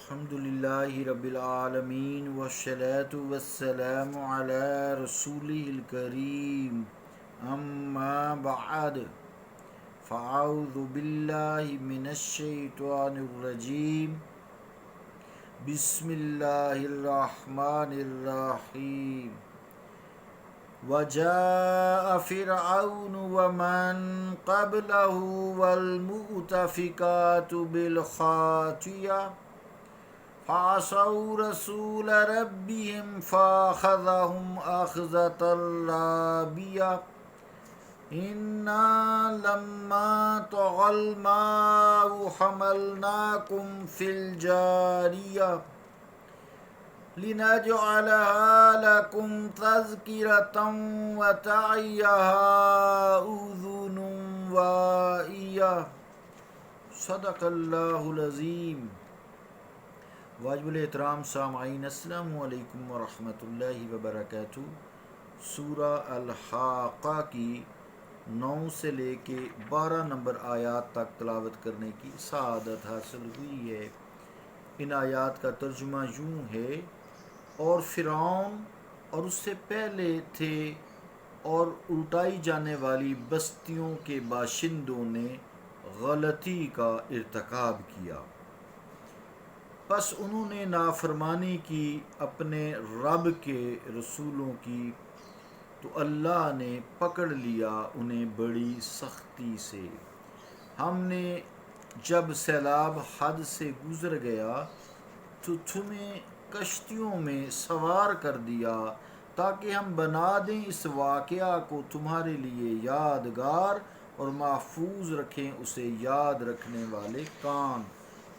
الحمد للہ رب العالمین والصلاة والسلام علی رسولہ الکریم اما بعد فاعوذ باللہ من الشیطان الرجیم بسم اللہ الرحمن الرحیم وجاء فرعون ومن قبله والمؤتفكات بالخاطئة فعصوا رسول ربهم فأخذهم أخذة رابية إنا لما طغى الماء حملناكم في الجارية لنجعلها لكم تذكرة وتعيها أذن واعية صدق اللہ العظیم۔ واجب الاحترام سامعین، السلام علیکم ورحمۃ اللہ وبرکاتہ۔ سورہ الحاقہ کی 9 سے لے کے 12 نمبر آیات تک تلاوت کرنے کی سعادت حاصل ہوئی ہے۔ ان آیات کا ترجمہ یوں ہے: اور فرعون اور اس سے پہلے تھے اور الٹائی جانے والی بستیوں کے باشندوں نے غلطی کا ارتکاب کیا، پس انہوں نے نافرمانی کی اپنے رب کے رسولوں کی، تو اللہ نے پکڑ لیا انہیں بڑی سختی سے۔ ہم نے جب سیلاب حد سے گزر گیا تو تمہیں کشتیوں میں سوار کر دیا تاکہ ہم بنا دیں اس واقعہ کو تمہارے لیے یادگار اور محفوظ رکھیں اسے یاد رکھنے والے کان۔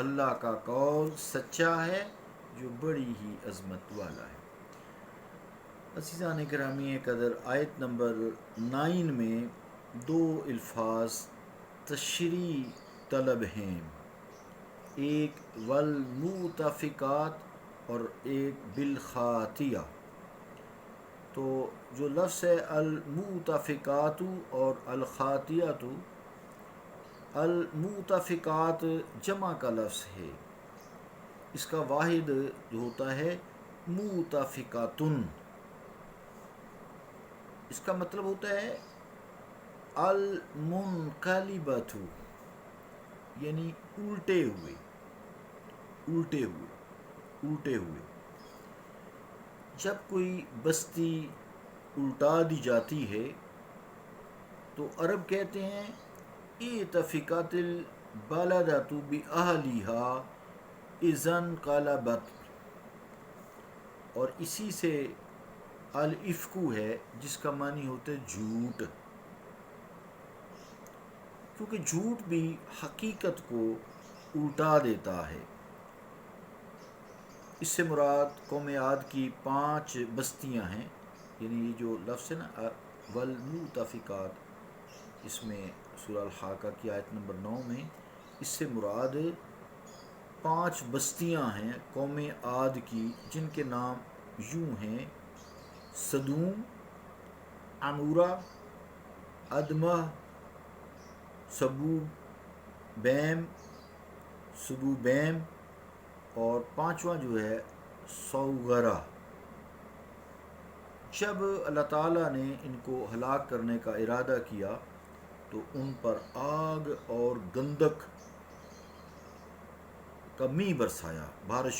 اللہ کا قول سچا ہے جو بڑی ہی عظمت والا ہے۔ عزیزان گرامی قدر، آیت نمبر 9 میں 2 الفاظ تشریح طلب ہیں، ایک والمؤتفقات اور ایک بالخاطئہ۔ تو جو لفظ ہے المؤتفقات اور الخاطئہ، المؤتفقات جمع کا لفظ ہے، اس کا واحد جو ہوتا ہے مؤتفقاتن، اس کا مطلب ہوتا ہے المنقلبۃ، یعنی الٹے ہوئے۔ جب کوئی بستی الٹا دی جاتی ہے تو عرب کہتے ہیں اِتَفِقَتِ الْبَلَدَةُ بِأَهْلِهَا اِذَا انْقَلَبَتْ، اور اسی سے الافک ہے جس کا معنی ہوتا ہے جھوٹ، کیونکہ جھوٹ بھی حقیقت کو الٹا دیتا ہے۔ اس سے مراد قوم عاد کی 5 بستیاں ہیں، یعنی یہ جو لفظ ہے نا والمؤتفقات، اس میں سورہ الحاقہ کی آیت نمبر 9 میں اس سے مراد 5 بستیاں ہیں قوم عاد کی، جن کے نام یوں ہیں: سدوم، عمورہ، ادمہ، سبوبیم اور 5واں جو ہے سوغرہ۔ جب اللہ تعالیٰ نے ان کو ہلاک کرنے کا ارادہ کیا تو ان پر آگ اور گندک کا میਂہ برسایا، بارش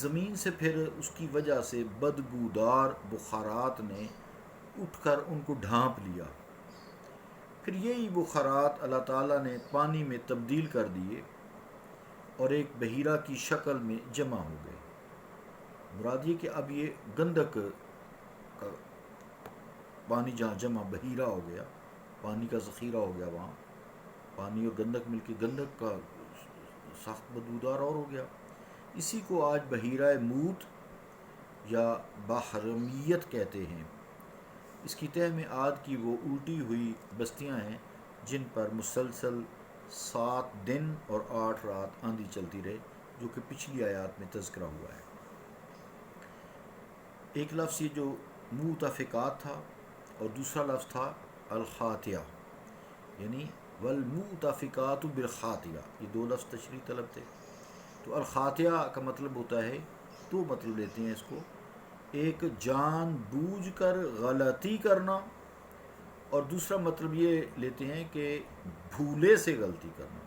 زمین سے پھر اس کی وجہ سے بدبودار بخارات نے اٹھ کر ان کو ڈھانپ لیا، پھر یہی بخارات اللہ تعالیٰ نے پانی میں تبدیل کر دیے اور ایک بحیرہ کی شکل میں جمع ہو گئے۔ مراد یہ کہ اب یہ گندک کا پانی جہاں جمع بحیرہ ہو گیا، پانی کا ذخیرہ ہو گیا، وہاں پانی اور گندک مل کے گندک کا سخت بدبودار اور ہو گیا۔ اسی کو آج بحیرہ موت یا بحرمیت کہتے ہیں۔ اس کی تہہ میں عاد کی وہ الٹی ہوئی بستیاں ہیں جن پر مسلسل 7 دن اور 8 رات آندھی چلتی رہے، جو کہ پچھلی آیات میں تذکرہ ہوا ہے۔ ایک لفظ یہ جو مؤتفقات تھا اور دوسرا لفظ تھا الخاطئہ، یعنی والمؤتفقات بالخاطئہ، یہ 2 لفظ تشریح طلب تھے۔ تو الخاطیہ کا مطلب ہوتا ہے، دو مطلب لیتے ہیں اس کو، ایک جان بوجھ کر غلطی کرنا، اور دوسرا مطلب یہ لیتے ہیں کہ بھولے سے غلطی کرنا،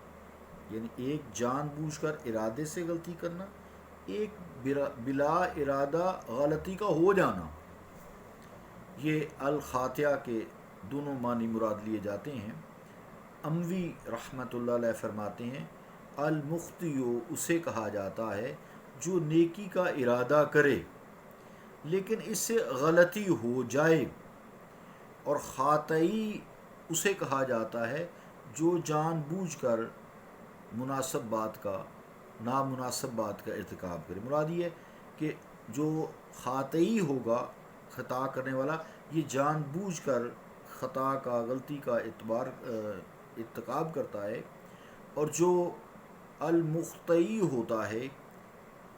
یعنی ایک جان بوجھ کر ارادے سے غلطی کرنا، ایک بلا ارادہ غلطی کا ہو جانا۔ یہ الخاطیہ کے دونوں معنی مراد لیے جاتے ہیں۔ اموی رحمۃ اللہ علیہ فرماتے ہیں المخطیو اسے کہا جاتا ہے جو نیکی کا ارادہ کرے لیکن اس سے غلطی ہو جائے، اور خاطئی اسے کہا جاتا ہے جو جان بوجھ کر مناسب بات کا نامناسب بات کا ارتکاب کرے۔ مراد یہ ہے کہ جو خاطئی ہوگا، خطا کرنے والا، یہ جان بوجھ کر خطا کا، غلطی کا ارتکاب کرتا ہے، اور جو المخطئی ہوتا ہے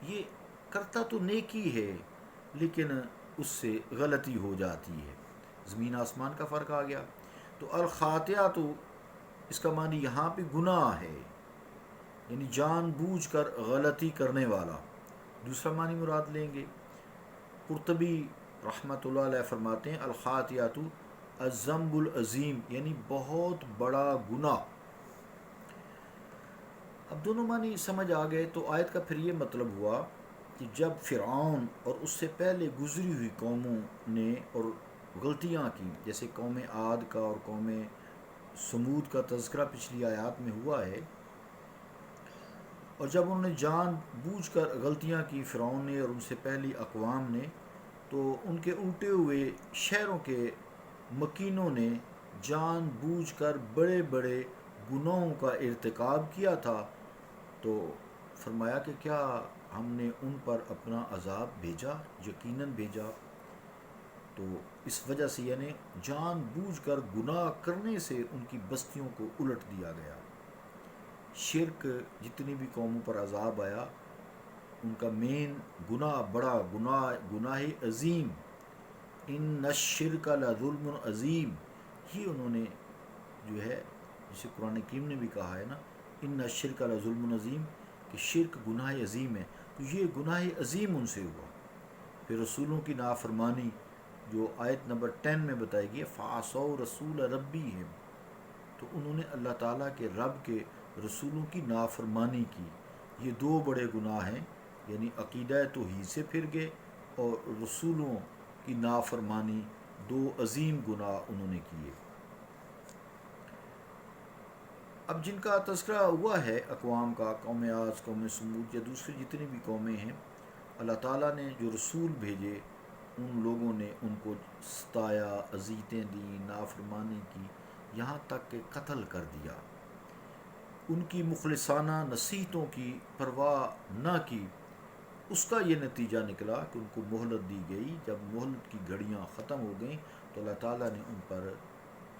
یہ کرتا تو نیکی ہے لیکن اس سے غلطی ہو جاتی ہے۔ زمین آسمان کا فرق آ گیا۔ تو الخاطیہ تو اس کا معنی یہاں پہ گناہ ہے، یعنی جان بوجھ کر غلطی کرنے والا۔ دوسرا معنی مراد لیں گے، قرطبی رحمۃ اللہ علیہ فرماتے ہیں الخاطیہ الذنب العظیم، یعنی بہت بڑا گناہ۔ اب دونوں معنی سمجھ آ گئے تو آیت کا پھر یہ مطلب ہوا کہ جب فرعون اور اس سے پہلے گزری ہوئی قوموں نے اور غلطیاں کی، جیسے قوم عاد کا اور قوم سمود کا تذکرہ پچھلی آیات میں ہوا ہے، اور جب انہوں نے جان بوجھ کر غلطیاں کی فرعون نے اور ان سے پہلی اقوام نے، تو ان کے الٹے ہوئے شہروں کے مکینوں نے جان بوجھ کر بڑے بڑے گناہوں کا ارتکاب کیا تھا، تو فرمایا کہ کیا ہم نے ان پر اپنا عذاب بھیجا؟ یقیناً بھیجا۔ تو اس وجہ سے یعنی جان بوجھ کر گناہ کرنے سے ان کی بستیوں کو الٹ دیا گیا۔ شرک جتنی بھی قوموں پر عذاب آیا، ان کا مین گناہ، بڑا گناہ عظیم، ان الشرک لظلم عظیم، ہی انہوں نے جو ہے، جسے قرآن کریم نے بھی کہا ہے نا، ان الشرک لظلم عظیم، کہ شرک گناہ عظیم ہے، تو یہ گناہ عظیم ان سے ہوا۔ پھر رسولوں کی نافرمانی جو آیت نمبر 10 میں بتائی گئی، فعصوا رسول ربیہم، تو انہوں نے اللہ تعالیٰ کے رب کے رسولوں کی نافرمانی کی۔ یہ دو بڑے گناہ ہیں، یعنی عقیدہ توحید سے پھر گئے اور رسولوں کی نافرمانی، دو عظیم گناہ انہوں نے کیے۔ اب جن کا تذکرہ ہوا ہے اقوام کا، قوم عاد، قوم سمود یا دوسری جتنی بھی قومیں ہیں، اللہ تعالیٰ نے جو رسول بھیجے ان لوگوں نے ان کو ستایا، اذیتیں دیں، نافرمانی کی، یہاں تک کہ قتل کر دیا۔ ان کی مخلصانہ نصیحتوں کی پرواہ نہ کی، اس کا یہ نتیجہ نکلا کہ ان کو مہلت دی گئی۔ جب مہلت کی گھڑیاں ختم ہو گئیں تو اللہ تعالیٰ نے ان پر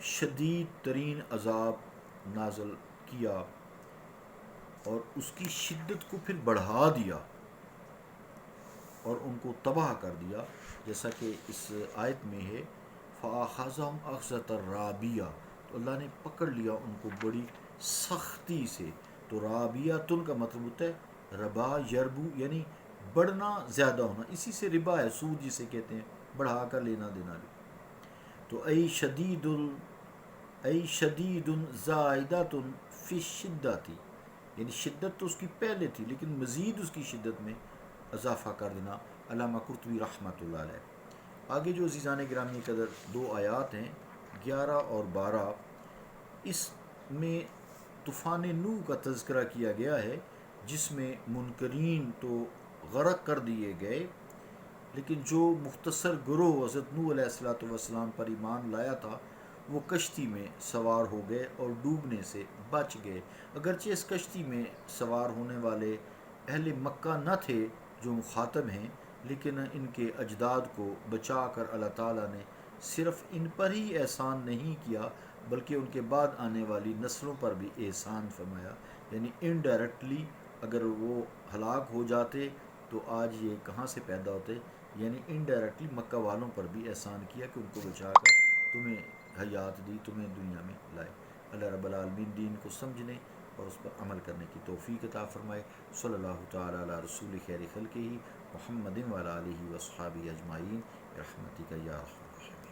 شدید ترین عذاب نازل کیا اور اس کی شدت کو پھر بڑھا دیا اور ان کو تباہ کر دیا، جیسا کہ اس آیت میں ہے فَأَخَذَهُمْ أَخْذَةً رَابِيَةً، تو اللہ نے پکڑ لیا ان کو بڑی سختی سے۔ تو رابیۃ کا مطلب ہوتا ہے ربا یربو، یعنی بڑھنا، زیادہ ہونا، اسی سے ربا ہے، سود جسے کہتے ہیں، بڑھا کر لینا دینا بھی۔ تو ای شدید زائدۃ فی الشدۃ، یعنی شدت تو اس کی پہلے تھی لیکن مزید اس کی شدت میں اضافہ کر دینا۔ علامہ قرطبی رحمۃ اللہ علیہ۔ آگے جو عزیزان گرامی قدر دو آیات ہیں 11 اور 12، اس میں طوفان نوح کا تذکرہ کیا گیا ہے، جس میں منکرین تو غرق کر دیے گئے، لیکن جو مختصر گروہ حضرت نوح علیہ السلام پر ایمان لایا تھا وہ کشتی میں سوار ہو گئے اور ڈوبنے سے بچ گئے۔ اگرچہ اس کشتی میں سوار ہونے والے اہل مکہ نہ تھے جو مخاطب ہیں، لیکن ان کے اجداد کو بچا کر اللہ تعالیٰ نے صرف ان پر ہی احسان نہیں کیا بلکہ ان کے بعد آنے والی نسلوں پر بھی احسان فرمایا، یعنی انڈائریکٹلی اگر وہ ہلاک ہو جاتے تو آج یہ کہاں سے پیدا ہوتے، یعنی انڈائریکٹلی مکہ والوں پر بھی احسان کیا کہ ان کو بچا کر تمہیں حیات دی، تمہیں دنیا میں لائے۔ اللہ رب العالمین دین کو سمجھنے اور اس پر عمل کرنے کی توفیق عطا فرمائے۔ صلی اللہ تعالیٰ علی رسول خیر خلقہ محمد وعلی آلہ وصحبہ اجمعین برحمتک یا ارحم الراحمین۔